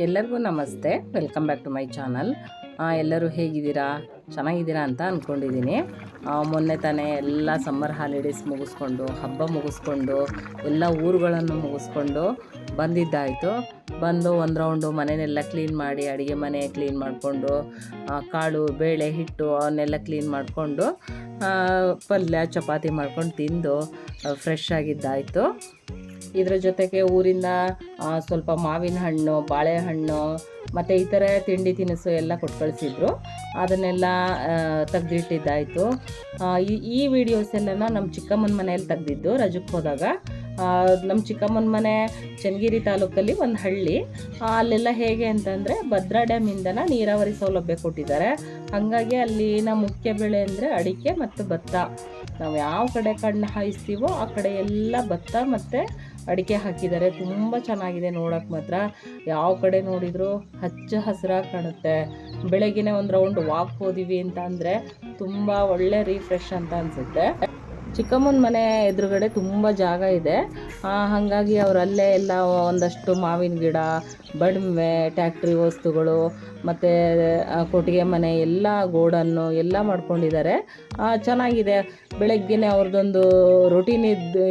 ಎಲ್ಲರಿಗೂ ನಮಸ್ತೆ, welcome back to my channel. ಎಲ್ಲರೂ ಹೇಗಿದ್ದೀರಾ? ಚೆನ್ನಾಗಿದ್ದೀರಾ ಅಂತ ಅಂದ್ಕೊಂಡಿದ್ದೀನಿ. ಮೊನ್ನೆ ತಾನೇ ಎಲ್ಲ ಸಮ್ಮರ್ ಹಾಲಿಡೇಸ್ ಮುಗಿಸ್ಕೊಂಡು, ಹಬ್ಬ ಮುಗಿಸ್ಕೊಂಡು, ಎಲ್ಲ ಊರುಗಳನ್ನು ಮುಗಿಸ್ಕೊಂಡು ಬಂದಿದ್ದಾಯಿತು. ಬಂದು ಒಂದು ರೌಂಡು ಮನೆಯನ್ನೆಲ್ಲ ಕ್ಲೀನ್ ಮಾಡಿ, ಅಡುಗೆ ಮನೆ ಕ್ಲೀನ್ ಮಾಡಿಕೊಂಡು, ಕಾಳು ಬೇಳೆ ಹಿಟ್ಟು ಅವನ್ನೆಲ್ಲ ಕ್ಲೀನ್ ಮಾಡಿಕೊಂಡು, ಪಲ್ಯ ಚಪಾತಿ ಮಾಡ್ಕೊಂಡು ತಿಂದು ಫ್ರೆಶ್ ಆಗಿದ್ದಾಯಿತು. ಇದರ ಜೊತೆಗೆ ಊರಿಂದ ಸ್ವಲ್ಪ ಮಾವಿನ ಹಣ್ಣು, ಬಾಳೆಹಣ್ಣು ಮತ್ತು ಈ ಥರ ತಿಂಡಿ ತಿನಿಸು ಎಲ್ಲ ಕೊಟ್ಟು ಕಳಿಸಿದ್ರು. ಅದನ್ನೆಲ್ಲ ತೆಗೆದಿಟ್ಟಿದ್ದಾಯಿತು. ಈ ವಿಡಿಯೋಸ್ ಎಲ್ಲ ನಮ್ಮ ಚಿಕ್ಕಮ್ಮನ ಮನೆಯಲ್ಲಿ ತೆಗೆದಿದ್ದು ರಜಕ್ಕೆ ಹೋದಾಗ. ನಮ್ಮ ಚಿಕ್ಕಮ್ಮನ ಮನೆ ಚನ್ನಗಿರಿ ತಾಲೂಕಲ್ಲಿ ಒಂದು ಹಳ್ಳಿ. ಅಲ್ಲೆಲ್ಲ ಹೇಗೆ ಅಂತಂದರೆ ಭದ್ರಾ ಡ್ಯಾಮಿಂದನ ನೀರಾವರಿ ಸೌಲಭ್ಯ ಕೊಟ್ಟಿದ್ದಾರೆ. ಹಾಗಾಗಿ ಅಲ್ಲಿನ ಮುಖ್ಯ ಬೆಳೆ ಅಂದರೆ ಅಡಿಕೆ ಮತ್ತು ಭತ್ತ. ನಾವು ಯಾವ ಕಡೆ ಕಣ್ಣು ಹಾಯಿಸ್ತೀವೋ ಆ ಕಡೆ ಎಲ್ಲ ಭತ್ತ ಮತ್ತು ಅಡಿಕೆ ಹಾಕಿದ್ದಾರೆ. ತುಂಬ ಚೆನ್ನಾಗಿದೆ ನೋಡೋಕೆ ಮಾತ್ರ. ಯಾವ ಕಡೆ ನೋಡಿದರೂ ಹಚ್ಚ ಹಸಿರಾಗಿ ಕಾಣುತ್ತೆ. ಬೆಳಗ್ಗೆನೇ ಒಂದು ರೌಂಡ್ ವಾಕ್ ಹೋದಿವಿ ಅಂತ ಅಂದರೆ ತುಂಬ ಒಳ್ಳೆ ರಿಫ್ರೆಶ್ ಅಂತ ಅನಿಸುತ್ತೆ. ಚಿಕ್ಕಮ್ಮನ ಮನೆ ಎದುರುಗಡೆ ತುಂಬ ಜಾಗ ಇದೆ. ಹಾಗಾಗಿ ಅವರಲ್ಲೇ ಎಲ್ಲ ಒಂದಷ್ಟು ಮಾವಿನ ಗಿಡ, ಬಣ್ಮೆ, ಟ್ಯಾಕ್ಟ್ರಿ ವಸ್ತುಗಳು ಮತ್ತು ಕೊಟ್ಟಿಗೆ ಮನೆ ಎಲ್ಲ ಗೋಡನ್ನು ಎಲ್ಲ ಮಾಡ್ಕೊಂಡಿದ್ದಾರೆ. ಚೆನ್ನಾಗಿದೆ. ಬೆಳಗ್ಗೆನೇ ಅವ್ರದ್ದೊಂದು ರೊಟೀನ್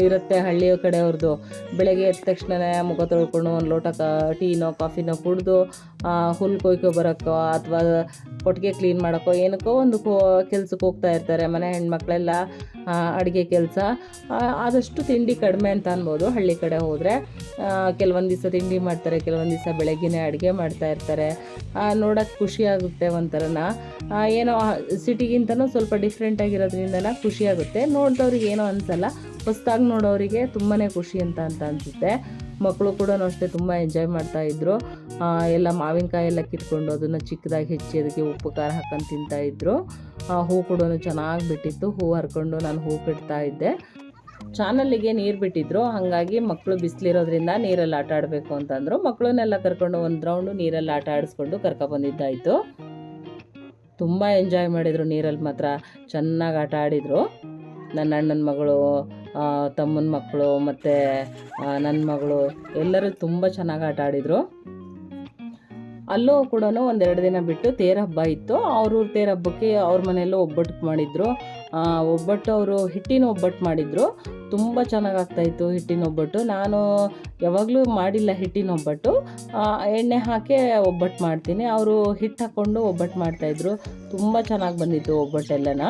ಇರುತ್ತೆ ಹಳ್ಳಿಯ ಕಡೆ ಅವ್ರದ್ದು. ಬೆಳಗ್ಗೆ ಎದ್ದ ತಕ್ಷಣ ಮುಖ ತೊಳ್ಕೊಂಡು ಒಂದು ಲೋಟ ಟೀನೋ ಕಾಫಿನೋ ಕುಡಿದು ಹುಲ್ಲು ಕೊಯ್ಕೊ ಬರೋಕ್ಕೋ ಅಥವಾ ಕೊಟ್ಟಿಗೆ ಕ್ಲೀನ್ ಮಾಡೋಕ್ಕೋ ಏನಕ್ಕೋ ಒಂದು ಕೆಲ್ಸಕ್ಕೆ ಹೋಗ್ತಾ ಇರ್ತಾರೆ. ಮನೆ ಹೆಣ್ಮಕ್ಳೆಲ್ಲ ಅಡುಗೆ ಕೆಲಸ. ಆದಷ್ಟು ತಿಂಡಿ ಕಡಿಮೆ ಅಂತ ಅನ್ಬೋದು ಹಳ್ಳಿ ಕಡೆ ಹೋದರೆ. ಕೆಲವೊಂದು ದಿವಸ ತಿಂಡಿ ಮಾಡ್ತಾರೆ, ಕೆಲವೊಂದು ದಿವಸ ಬೆಳಗ್ಗೆನೇ ಅಡುಗೆ ಮಾಡ್ತಾ ಇರ್ತಾರೆ. ನೋಡೋಕ್ಕೆ ಖುಷಿಯಾಗುತ್ತೆ ಒಂಥರನ. ಏನೋ ಸಿಟಿಗಿಂತನೂ ಸ್ವಲ್ಪ ಡಿಫ್ರೆಂಟಾಗಿರೋದ್ರಿಂದನ ಖುಷಿಯಾಗುತ್ತೆ. ನೋಡಿದವ್ರಿಗೆ ಏನೋ ಅನಿಸಲ್ಲ, ಹೊಸದಾಗಿ ನೋಡೋರಿಗೆ ತುಂಬಾ ಖುಷಿ ಅಂತ ಅನಿಸುತ್ತೆ. ಮಕ್ಕಳು ಕೂಡ ಅಷ್ಟೇ ತುಂಬ ಎಂಜಾಯ್ ಮಾಡ್ತಾಯಿದ್ರು. ಎಲ್ಲ ಮಾವಿನಕಾಯಿ ಎಲ್ಲ ಕಿತ್ಕೊಂಡು ಅದನ್ನು ಚಿಕ್ಕದಾಗಿ ಹೆಚ್ಚಿ ಅದಕ್ಕೆ ಉಪ್ಪು ಖಾರ ಹಾಕೊಂಡು ತಿಂತಾಯಿದ್ರು. ಹೂ ಕೂಡ ಚೆನ್ನಾಗಿ ಬಿಟ್ಟಿತ್ತು. ಹೂ ಹರ್ಕೊಂಡು ನಾನು ಹೂ ಬಿಡ್ತಾ ಇದ್ದೆ. ಚಾನಲ್ಲಿಗೆ ನೀರು ಬಿಟ್ಟಿದ್ರು. ಹಾಗಾಗಿ ಮಕ್ಕಳು ಬಿಸಿಲಿರೋದ್ರಿಂದ ನೀರಲ್ಲಿ ಆಟ ಆಡಬೇಕು ಅಂತಂದರು. ಮಕ್ಕಳನ್ನೆಲ್ಲ ಕರ್ಕೊಂಡು ಒಂದು ರೌಂಡು ನೀರಲ್ಲಿ ಆಟ ಆಡಿಸ್ಕೊಂಡು ಕರ್ಕೊಬಂದಿದ್ದಾಯಿತು. ತುಂಬ ಎಂಜಾಯ್ ಮಾಡಿದರು ನೀರಲ್ಲಿ ಮಾತ್ರ. ಚೆನ್ನಾಗಿ ಆಟ ಆಡಿದರು. ನನ್ನ ಅಣ್ಣನ ಮಗಳು, ತಮ್ಮನ ಮಕ್ಕಳು ಮತ್ತು ನನ್ನ ಮಗಳು ಎಲ್ಲರೂ ತುಂಬ ಚೆನ್ನಾಗಿ ಆಟ ಆಡಿದರು. ಅಲ್ಲೂ ಕೂಡ ಒಂದೆರಡು ದಿನ ಬಿಟ್ಟು ತೇರು ಹಬ್ಬ ಇತ್ತು. ಅವ್ರ ತೇರು ಹಬ್ಬಕ್ಕೆ ಅವ್ರ ಮನೆಯಲ್ಲೂ ಒಬ್ಬಟ್ಟು ಮಾಡಿದರು. ಒಬ್ಬಟ್ಟು ಅವರು ಹಿಟ್ಟಿನ ಒಬ್ಬಟ್ಟು ಮಾಡಿದರು. ತುಂಬ ಚೆನ್ನಾಗಿ ಆಗ್ತಾಯಿತ್ತು ಹಿಟ್ಟಿನ ಒಬ್ಬಟ್ಟು. ನಾನು ಯಾವಾಗಲೂ ಮಾಡಿಲ್ಲ ಹಿಟ್ಟಿನ ಒಬ್ಬಟ್ಟು. ಎಣ್ಣೆ ಹಾಕಿ ಒಬ್ಬಟ್ಟು ಮಾಡ್ತೀನಿ. ಅವರು ಹಿಟ್ಟು ಹಾಕ್ಕೊಂಡು ಒಬ್ಬಟ್ಟು ಮಾಡ್ತಾಯಿದ್ರು. ತುಂಬ ಚೆನ್ನಾಗಿ ಬಂದಿತ್ತು ಒಬ್ಬಟ್ಟೆಲ್ಲನ.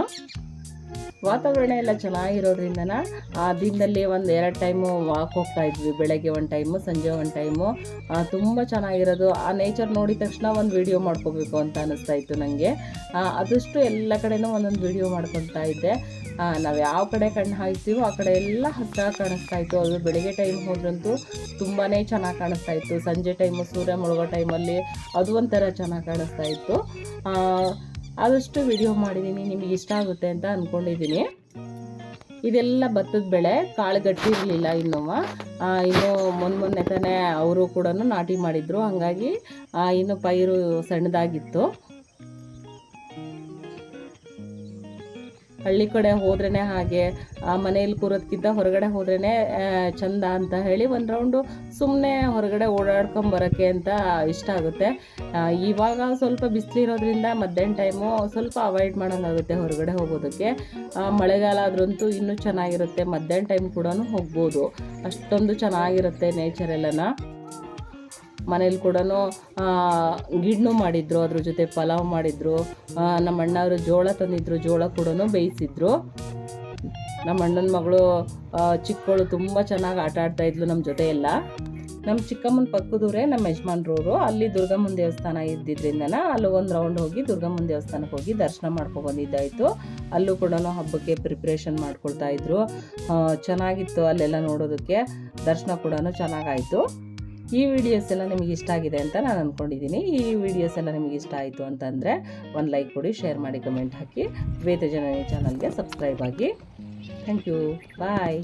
ವಾತಾವರಣ ಎಲ್ಲ ಚೆನ್ನಾಗಿರೋದ್ರಿಂದನ ಆ ದಿನದಲ್ಲಿ ಒಂದು 2 ಟೈಮು ವಾಕ್ ಹೋಗ್ತಾಯಿದ್ವಿ. ಬೆಳಗ್ಗೆ ಒಂದು ಟೈಮು, ಸಂಜೆ ಒಂದು ಟೈಮು. ತುಂಬ ಚೆನ್ನಾಗಿರೋದು. ಆ ನೇಚರ್ ನೋಡಿದ ತಕ್ಷಣ ಒಂದು ವೀಡಿಯೋ ಮಾಡ್ಕೋಬೇಕು ಅಂತ ಅನ್ನಿಸ್ತಾಯಿತ್ತು ನನಗೆ. ಆದಷ್ಟು ಎಲ್ಲ ಕಡೆನೂ ಒಂದೊಂದು ವೀಡಿಯೋ ಮಾಡ್ಕೊತಾ ಇದ್ದೆ. ನಾವು ಯಾವ ಕಡೆ ಕಣ್ಣು ಹಾಯ್ತೀವೋ ಆ ಕಡೆ ಎಲ್ಲ ಹಸಿರಾಗಿ ಕಾಣಿಸ್ತಾಯಿತ್ತು. ಅದು ಬೆಳಗ್ಗೆ ಟೈಮ್ ಹೋದ್ರಂತೂ ತುಂಬಾ ಚೆನ್ನಾಗಿ ಕಾಣಿಸ್ತಾಯಿತ್ತು. ಸಂಜೆ ಟೈಮು ಸೂರ್ಯ ಮುಳುಗೋ ಟೈಮಲ್ಲಿ ಅದು ಒಂಥರ ಚೆನ್ನಾಗಿ ಕಾಣಿಸ್ತಾಯಿತ್ತು. ಆದಷ್ಟು ವಿಡಿಯೋ ಮಾಡಿದ್ದೀನಿ, ನಿಮಗೆ ಇಷ್ಟ ಆಗುತ್ತೆ ಅಂತ ಅಂದ್ಕೊಂಡಿದ್ದೀನಿ. ಇದೆಲ್ಲ ಭತ್ತದ ಬೆಳೆ. ಕಾಳು ಗಟ್ಟಿ ಇರಲಿಲ್ಲ ಇನ್ನೂ ಮೊನ್ನೆ ತಾನೇ ಅವರು ಕೂಡ ನಾಟಿ ಮಾಡಿದರು. ಹಾಗಾಗಿ ಇನ್ನು ಪೈರು ಸಣ್ಣದಾಗಿತ್ತು. ಹಳ್ಳಿ ಕಡೆ ಹೋದ್ರೇ ಹಾಗೆ ಮನೆಯಲ್ಲಿ ಕೂರೋದಕ್ಕಿಂತ ಹೊರಗಡೆ ಹೋದ್ರೇ ಚಂದ ಅಂತ ಹೇಳಿ ಒಂದು ರೌಂಡು ಸುಮ್ಮನೆ ಹೊರಗಡೆ ಓಡಾಡ್ಕೊಂಬರೋಕ್ಕೆ ಅಂತ ಇಷ್ಟ ಆಗುತ್ತೆ. ಇವಾಗ ಸ್ವಲ್ಪ ಬಿಸಿಲಿರೋದ್ರಿಂದ ಮಧ್ಯಾಹ್ನ ಟೈಮು ಸ್ವಲ್ಪ ಅವಾಯ್ಡ್ ಮಾಡೋಂಗಾಗುತ್ತೆ ಹೊರಗಡೆ ಹೋಗೋದಕ್ಕೆ. ಮಳೆಗಾಲ ಆದ್ರಂತೂ ಇನ್ನೂ ಚೆನ್ನಾಗಿರುತ್ತೆ. ಮಧ್ಯಾಹ್ನ ಟೈಮ್ ಕೂಡ ಹೋಗ್ಬೋದು. ಅಷ್ಟೊಂದು ಚೆನ್ನಾಗಿರುತ್ತೆ ನೇಚರ್ ಎಲ್ಲನ. ಮನೇಲಿ ಕೂಡ ಗಿಡ್ನು ಮಾಡಿದ್ರು, ಅದ್ರ ಜೊತೆ ಪಲಾವ್ ಮಾಡಿದ್ರು. ನಮ್ಮ ಅಣ್ಣವರು ಜೋಳ ತಂದಿದ್ರು, ಜೋಳ ಕೂಡ ಬೇಯಿಸಿದ್ರು. ನಮ್ಮ ಅಣ್ಣನ ಮಗಳು ಚಿಕ್ಕವಳು ತುಂಬ ಚೆನ್ನಾಗಿ ಆಟ ಆಡ್ತಾಯಿದ್ಲು ನಮ್ಮ ಜೊತೆ ಎಲ್ಲ. ನಮ್ಮ ಚಿಕ್ಕಮ್ಮನ ಪಕ್ಕದೂರೇ ನಮ್ಮ ಯಜಮಾನ್ರವರು. ಅಲ್ಲಿ ದುರ್ಗಮ್ಮನ ದೇವಸ್ಥಾನ ಇದ್ದಿದ್ರಿಂದನ ಅಲ್ಲಿ ಒಂದು ರೌಂಡ್ ಹೋಗಿ ದುರ್ಗಮ್ಮನ ದೇವಸ್ಥಾನಕ್ಕೆ ಹೋಗಿ ದರ್ಶನ ಮಾಡ್ಕೊಂಡು ಬಂದಿದ್ದಾಯಿತು. ಅಲ್ಲೂ ಕೂಡ ಹಬ್ಬಕ್ಕೆ ಪ್ರಿಪ್ರೇಷನ್ ಮಾಡ್ಕೊಳ್ತಾಯಿದ್ರು. ಚೆನ್ನಾಗಿತ್ತು ಅಲ್ಲೆಲ್ಲ ನೋಡೋದಕ್ಕೆ. ದರ್ಶನ ಕೂಡ ಚೆನ್ನಾಗಾಯಿತು. ಈ ವಿಡಿಯೋಸ್ ಎಲ್ಲ ನಿಮಗೆ ಇಷ್ಟ ಆಗಿದೆ ಅಂತ ನಾನು ಅಂದ್ಕೊಂಡಿದ್ದೀನಿ. ಈ ವಿಡಿಯೋಸ್ ಎಲ್ಲ ನಿಮಗೆ ಇಷ್ಟ ಆಯಿತು ಅಂತಂದರೆ ಒಂದು ಲೈಕ್ ಕೊಡಿ, ಶೇರ್ ಮಾಡಿ, ಕಮೆಂಟ್ ಹಾಕಿ. ವೇದ ಜನನಿ ಚಾನಲ್ಗೆ ಸಬ್ಸ್ಕ್ರೈಬ್ ಆಗಿ. Thank you. ಬಾಯ್.